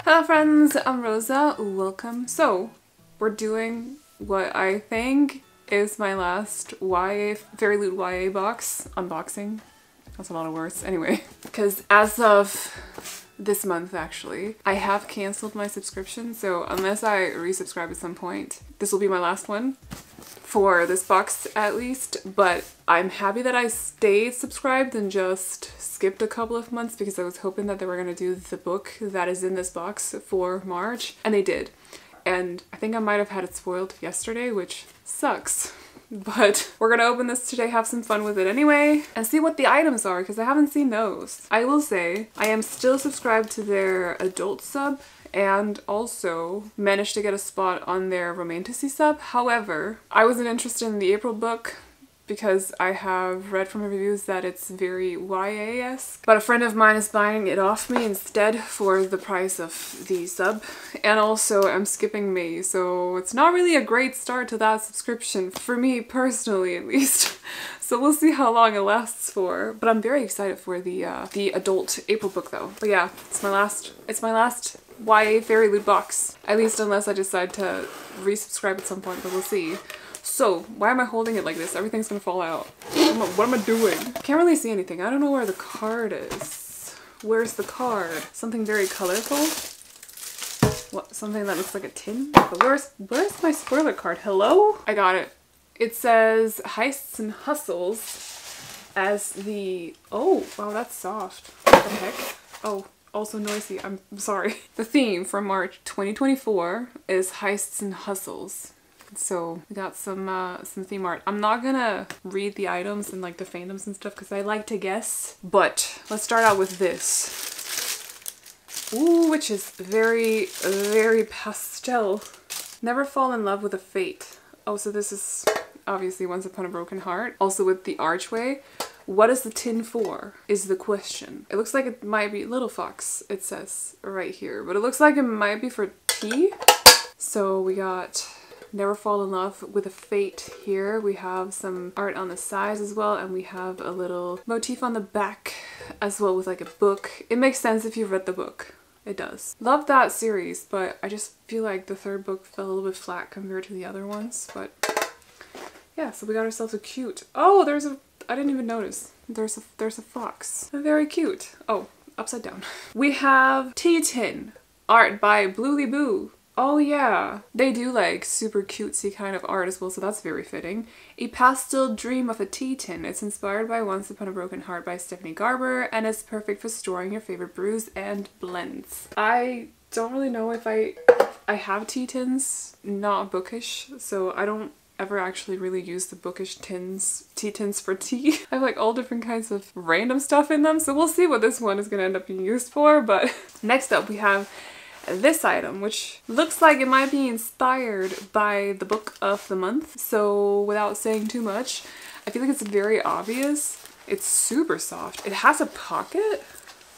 Hello friends, I'm Rosa, welcome. So, we're doing what I think is my last FairyLoot YA box unboxing. That's a lot of words. Anyway, because as of this month actually, I have cancelled my subscription, so unless I resubscribe at some point, this will be my last one. For this box at least, but I'm happy that I stayed subscribed and just skipped a couple of months because I was hoping that they were going to do the book that is in this box for March, and they did. And I think I might have had it spoiled yesterday, which sucks. But we're gonna open this today, have some fun with it anyway, and see what the items are because I haven't seen those. I will say I am still subscribed to their adult sub and also managed to get a spot on their romantasy sub. However, I wasn't interested in the April book because I have read from reviews that it's very YA-esque. But a friend of mine is buying it off me instead for the price of the sub. And also I'm skipping May, so it's not really a great start to that subscription, for me personally at least. So we'll see how long it lasts for. But I'm very excited for the adult April book though. But yeah, it's my last YA FairyLoot box. At least unless I decide to resubscribe at some point, but we'll see. So, why am I holding it like this? Everything's gonna fall out. What am I doing? Can't really see anything. I don't know where the card is. Where's the card? Something very colorful? What? Something that looks like a tin? But where's my spoiler card? Hello? I got it. It says Heists and Hustles as the... Oh, wow, that's soft. What the heck? Oh. Also noisy, I'm sorry. The theme for March 2024 is Heists and Hustles. So we got some theme art. I'm not gonna read the items and like the fandoms and stuff because I like to guess. But let's start out with this. Ooh, which is very, very pastel. Never fall in love with a fate. Oh, so this is obviously Once Upon a Broken Heart. Also with the archway. What is the tin for, is the question. It looks like it might be Little Fox, it says right here. But it looks like it might be for tea. So we got Never Fall in Love with a Fate here. We have some art on the sides as well, and we have a little motif on the back as well with like a book. It makes sense if you've read the book. It does. Love that series, but I just feel like the third book fell a little bit flat compared to the other ones. But yeah, so we got ourselves a cute... Oh, I didn't even notice. There's a fox. Very cute. Oh, upside down. We have Tea Tin, art by Bluely Boo. Oh yeah, they do like super cutesy kind of art as well, so that's very fitting. A pastel dream of a tea tin. It's inspired by Once Upon a Broken Heart by Stephanie Garber, and it's perfect for storing your favorite brews and blends. I don't really know if I have tea tins, not bookish, so I don't ever actually really use the bookish tea tins for tea. I have like all different kinds of random stuff in them, so we'll see what this one is gonna end up being used for. But next up we have this item, which looks like it might be inspired by the book of the month. So without saying too much, I feel like it's very obvious. It's super soft. It has a pocket,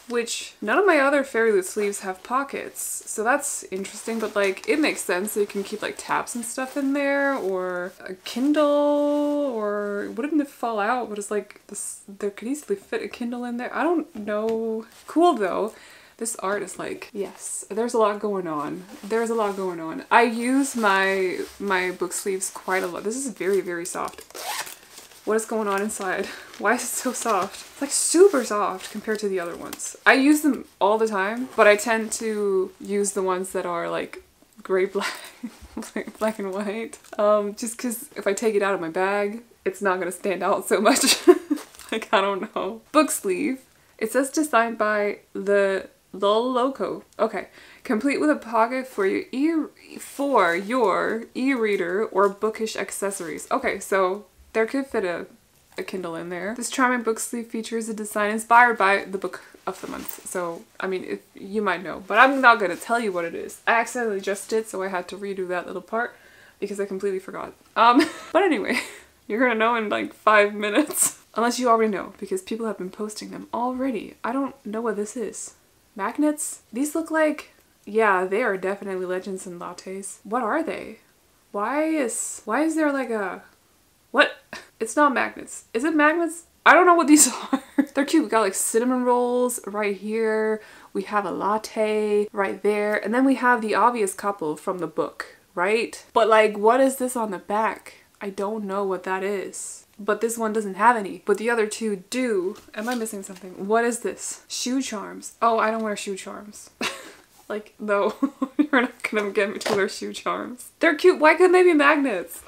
which none of my other FairyLoot sleeves have pockets, so that's interesting, but like it makes sense so you can keep like tabs and stuff in there, or a Kindle, or wouldn't it fall out, but it's like this, there could easily fit a Kindle in there. I don't know. Cool though. This art is like, yes, there's a lot going on. There's a lot going on. I use my book sleeves quite a lot. This is very, very soft. What is going on inside? Why is it so soft? It's like super soft compared to the other ones. I use them all the time, but I tend to use the ones that are like gray, black, black and white. Just because if I take it out of my bag, it's not gonna stand out so much. Like, I don't know. Book sleeve. It says designed by the Lol Loco. Okay. Complete with a pocket for your e-reader or bookish accessories. Okay, so there could fit a Kindle in there. This charming book sleeve features a design inspired by the book of the month. So, I mean, you might know, but I'm not gonna tell you what it is. I accidentally just did, so I had to redo that little part because I completely forgot. But anyway, you're gonna know in like 5 minutes. Unless you already know, because people have been posting them already. I don't know what this is. Magnets? These look like... Yeah, they are definitely Legends and Lattes. What are they? Why is there like a... What? It's not magnets. Is it magnets? I don't know what these are. They're cute. We got like cinnamon rolls right here. We have a latte right there. And then we have the obvious couple from the book, right? But like, what is this on the back? I don't know what that is. But this one doesn't have any. But the other two do. Am I missing something? What is this? Shoe charms. Oh, I don't wear shoe charms. Like, no. You're not gonna get me to wear shoe charms. They're cute. Why couldn't they be magnets?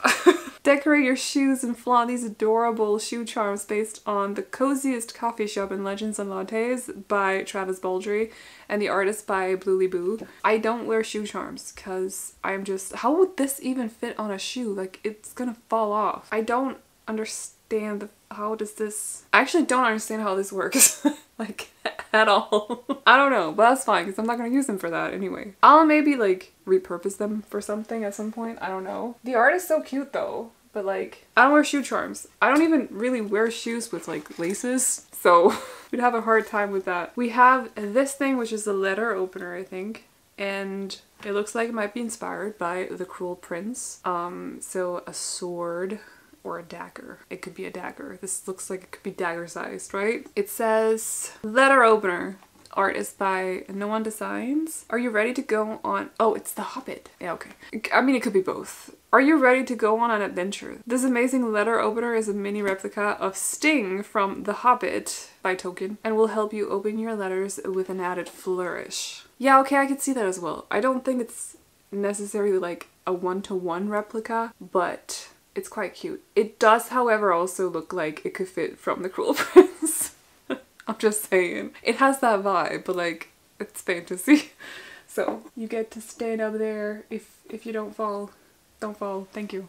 Decorate your shoes and flaunt these adorable shoe charms based on The Coziest Coffee Shop and Legends and Lattes by Travis Baldry and the artist by Bluely Boo. I don't wear shoe charms because I'm just... How would this even fit on a shoe? Like, it's gonna fall off. I don't understand how does this... I actually don't understand how this works. Like, at all. I don't know, but that's fine because I'm not gonna use them for that anyway. I'll maybe like repurpose them for something at some point. I don't know. The art is so cute though, but like, I don't wear shoe charms. I don't even really wear shoes with like laces, so we'd have a hard time with that. We have this thing, which is a letter opener, I think. And it looks like it might be inspired by The Cruel Prince. So a sword or a dagger. It could be a dagger. This looks like it could be dagger sized, right? It says letter opener. Art is by No One Designs. Are you ready to go on... Oh, it's The Hobbit. Yeah, okay. I mean, it could be both. Are you ready to go on an adventure? This amazing letter opener is a mini replica of Sting from The Hobbit by Tolkien and will help you open your letters with an added flourish. Yeah, okay, I could see that as well. I don't think it's necessarily like a one-to-one replica, but it's quite cute. It does, however, also look like it could fit from The Cruel Prince. I'm just saying. It has that vibe, but like, it's fantasy. So you get to stand up there. If you don't fall, don't fall. Thank you.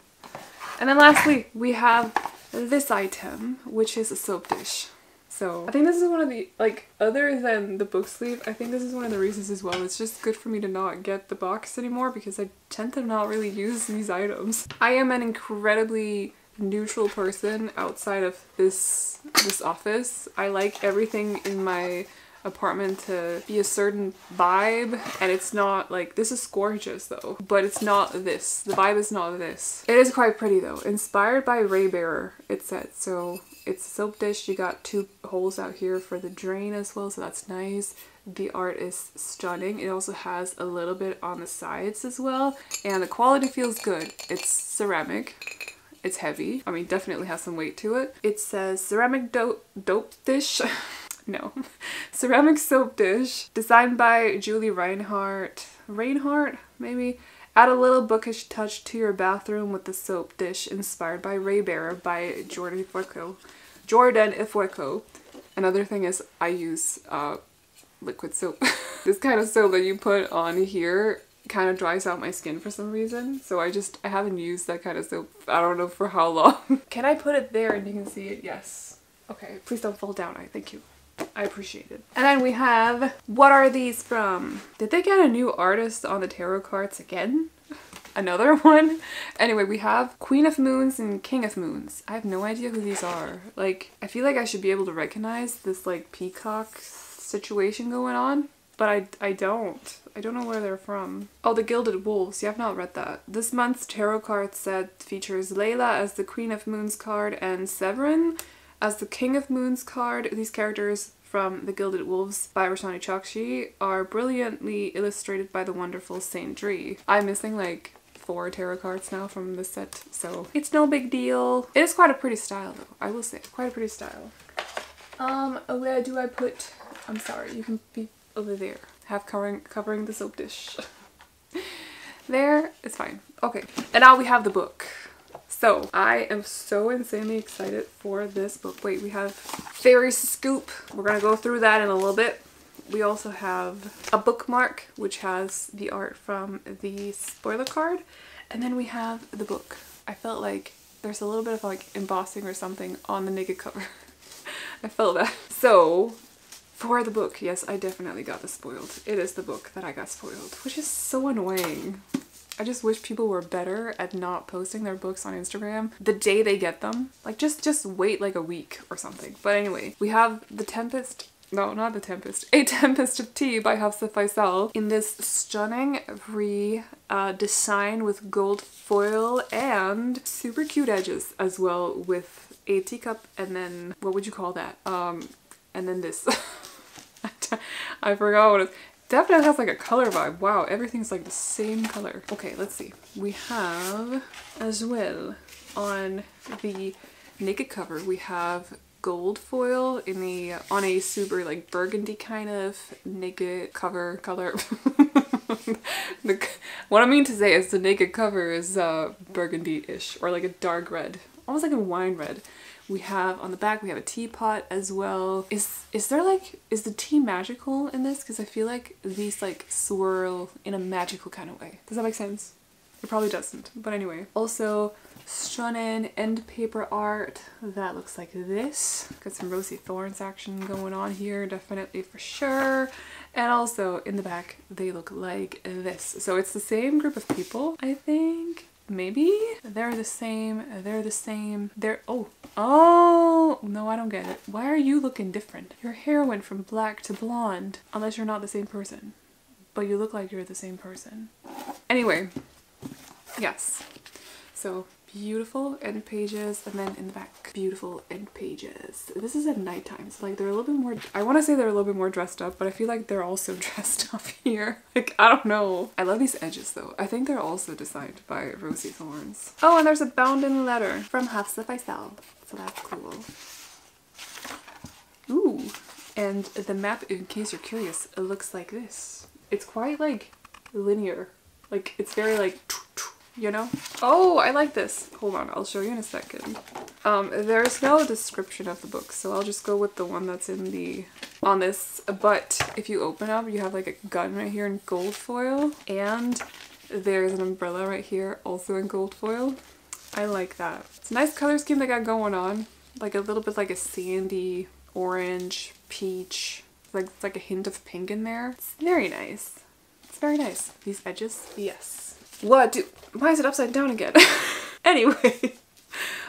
And then lastly, we have this item, which is a soap dish. So I think this is one of the, like, other than the book sleeve, I think this is one of the reasons as well. It's just good for me to not get the box anymore because I tend to not really use these items. I am an incredibly neutral person outside of this office. I like everything in my apartment to be a certain vibe, and it's not like, this is gorgeous though, but it's not this. The vibe is not this. It is quite pretty though. Inspired by Raybearer, it said. So it's a soap dish. You got 2 holes out here for the drain as well, so that's nice. The art is stunning. It also has a little bit on the sides as well, and the quality feels good. It's ceramic. It's heavy. I mean, definitely has some weight to it. It says ceramic dope dish. No. Ceramic soap dish. Designed by Julie Reinhardt. Reinhardt, maybe? Add a little bookish touch to your bathroom with the soap dish inspired by Raybearer by Jordan Ifueko. Another thing is I use liquid soap. This kind of soap that you put on here kind of dries out my skin for some reason, so I haven't used that kind of soap, I don't know for how long. Can I put it there and you can see it? Yes. Okay, please don't fall down. Thank you. I appreciate it. And then we have, what are these from? Did they get a new artist on the tarot cards again? Another one? Anyway, we have Queen of Moons and King of Moons. I have no idea who these are. Like, I feel like I should be able to recognize this like peacock situation going on, but I don't. I don't know where they're from. Oh, the Gilded Wolves. You have not read that. This month's tarot card set features Layla as the Queen of Moons card and Severin as the King of Moons card. These characters from The Gilded Wolves by Roshani Chokshi are brilliantly illustrated by the wonderful Saint Dree. I'm missing like 4 tarot cards now from this set, so it's no big deal. It is quite a pretty style though, I will say. Quite a pretty style. Where do I put... I'm sorry, you can be over there. Have covering the soap dish. There, it's fine. Okay, and now we have the book. So I am so insanely excited for this book. Wait, we have Fairy Scoop. We're gonna go through that in a little bit. We also have a bookmark, which has the art from the spoiler card. And then we have the book. I felt like there's a little bit of like embossing or something on the naked cover. I felt that. So for the book, yes, I definitely got this spoiled. It is the book that I got spoiled, which is so annoying. I just wish people were better at not posting their books on Instagram the day they get them. Like, just wait like a week or something. But anyway, we have The Tempest. No, not The Tempest. A Tempest of Tea by Hafsa Faisal in this stunning design with gold foil and super cute edges as well, with a teacup and then, what would you call that? And then this. I forgot what it is. Definitely has like a color vibe. Wow, everything's like the same color. Okay, let's see. We have as well on the naked cover, we have gold foil in on a super like burgundy kind of naked cover color. What I mean to say is the naked cover is burgundy-ish, or like a dark red, almost like a wine red. We have on the back, we have a teapot as well. Is the tea magical in this? Because I feel like these like swirl in a magical kind of way. Does that make sense? It probably doesn't, but anyway. Also, stunning end paper art that looks like this. Got some Rosy Thorns action going on here, definitely for sure. And also in the back, they look like this. So it's the same group of people, I think. Maybe they're the same. Oh no, I don't get it. Why are you looking different? Your hair went from black to blonde, unless you're not the same person, but you look like you're the same person. Anyway, yes, so beautiful end pages, and then in the back, beautiful end pages. This is at nighttime, so like they're a little bit more, I want to say they're a little bit more dressed up, but I feel like they're also dressed up here. Like, I don't know. I love these edges though. I think they're also designed by Rosy Thorns. Oh, and there's a bound-in letter from Hafsa Faisal, so that's cool. Ooh, and the map, in case you're curious, it looks like this. It's quite like linear. Like, it's very like, you know? Oh, I like this. Hold on, I'll show you in a second. There's no description of the book, so I'll just go with the one that's on this. But if you open up, you have like a gun right here in gold foil, and there's an umbrella right here also in gold foil. I like that. It's a nice color scheme they got going on. Like a little bit like a sandy orange, peach. Like it's like a hint of pink in there. It's very nice. It's very nice. These edges, yes. What? Why is it upside down again? Anyway,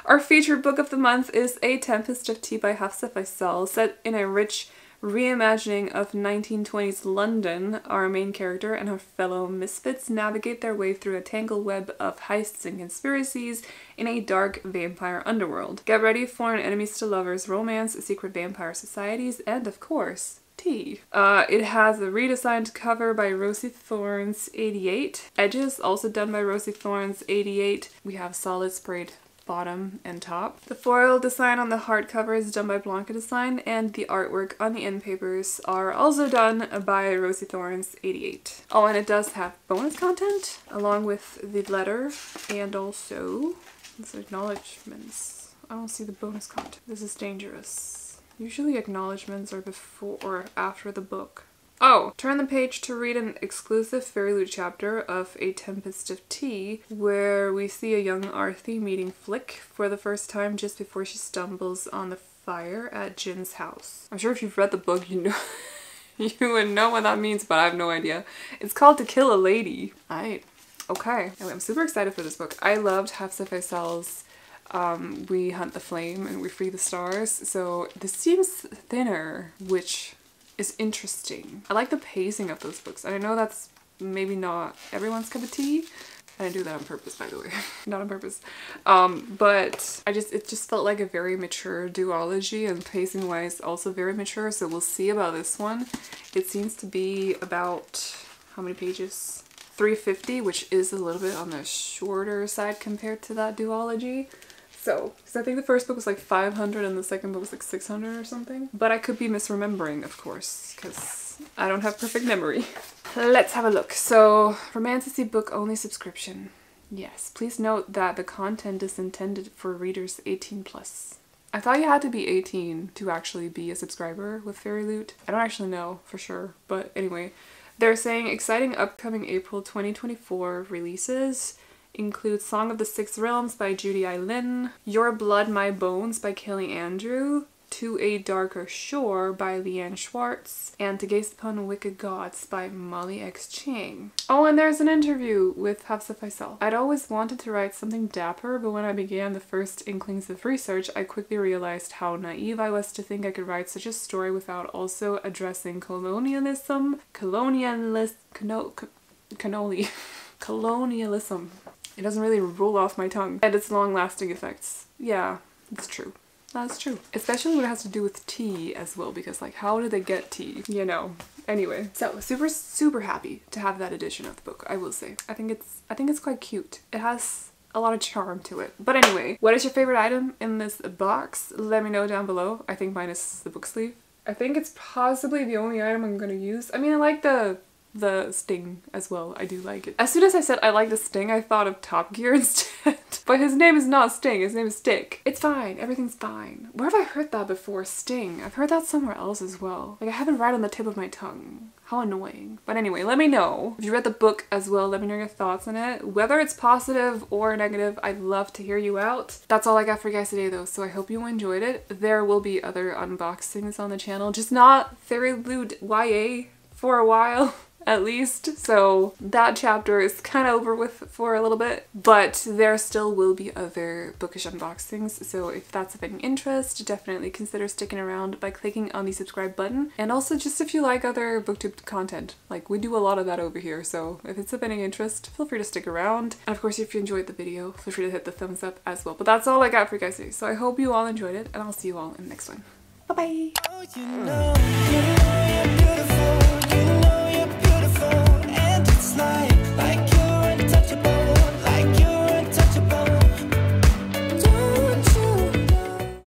our featured book of the month is A Tempest of Tea by Hafsa Faisal, set in a rich reimagining of 1920s London. Our main character and her fellow misfits navigate their way through a tangled web of heists and conspiracies in a dark vampire underworld. Get ready for an enemies to lovers romance, secret vampire societies, and of course, tea. It has a redesigned cover by Rosy Thorns 88. Edges also done by Rosy Thorns 88. We have solid sprayed bottom and top. The foil design on the hardcover is done by Blanca Design, and the artwork on the end papers are also done by Rosy Thorns 88. Oh, and it does have bonus content along with the letter, and also some acknowledgements. I don't see the bonus content. This is dangerous. Usually acknowledgements are before or after the book. Oh! Turn the page to read an exclusive FairyLoot chapter of A Tempest of Tea, where we see a young Arthi meeting Flick for the first time just before she stumbles on the fire at Jin's house. I'm sure if you've read the book, you know you would know what that means, but I have no idea. It's called To Kill a Lady. Aight. Okay. Anyway, I'm super excited for this book. I loved Hafsa Faisal's We Hunt the Flame and We Free the Stars, so this seems thinner, which is interesting. I like the pacing of those books, and I know that's maybe not everyone's cup of tea. I didn't do that on purpose, by the way. Not on purpose. But it just felt like a very mature duology, and pacing wise also very mature, so we'll see about this one. It seems to be about, how many pages? 350, which is a little bit on the shorter side compared to that duology. So, because I think the first book was like 500 and the second book was like 600 or something. But I could be misremembering, of course, because I don't have perfect memory. Let's have a look. So, Romantasy book only subscription. Yes, please note that the content is intended for readers 18+. I thought you had to be 18 to actually be a subscriber with FairyLoot. I don't actually know for sure, but anyway. They're saying exciting upcoming April 2024 releases include Song of the Six Realms by Judy I. Lin, Your Blood, My Bones by Kelly Andrew, To a Darker Shore by Leanne Schwartz, and To Gaze Upon Wicked Gods by Molly X. Chang. Oh, and there's an interview with Hafsa Faisal. I'd always wanted to write something dapper, but when I began the first inklings of research, I quickly realized how naive I was to think I could write such a story without also addressing colonialism. Colonialism. It doesn't really roll off my tongue. And its long-lasting effects. Yeah, it's true. That's true. Especially when it has to do with tea as well, because like, how did they get tea? You know. Anyway, so super happy to have that edition of the book, I will say. I think it's quite cute. It has a lot of charm to it. But anyway, what is your favorite item in this box? Let me know down below. I think mine is the book sleeve. I think it's possibly the only item I'm gonna use. I mean, I like the sting as well. I do like it. As soon as I said I like the sting, I thought of Top Gear instead. But his name is not Sting, his name is Stick. It's fine, everything's fine. Where have I heard that before? Sting. I've heard that somewhere else as well. Like, I have it right on the tip of my tongue. How annoying. But anyway, let me know. If you read the book as well, let me know your thoughts on it. Whether it's positive or negative, I'd love to hear you out. That's all I got for you guys today though, so I hope you enjoyed it. There will be other unboxings on the channel, just not FairyLoot YA for a while. At least, so that chapter is kind of over with for a little bit, but there still will be other bookish unboxings, so if that's of any interest, definitely consider sticking around by clicking on the subscribe button. And also just if you like other booktube content, like we do a lot of that over here, so if it's of any interest, feel free to stick around. And of course, if you enjoyed the video, feel free to hit the thumbs up as well. But that's all I got for you guys today, so I hope you all enjoyed it, and I'll see you all in the next one. Bye bye!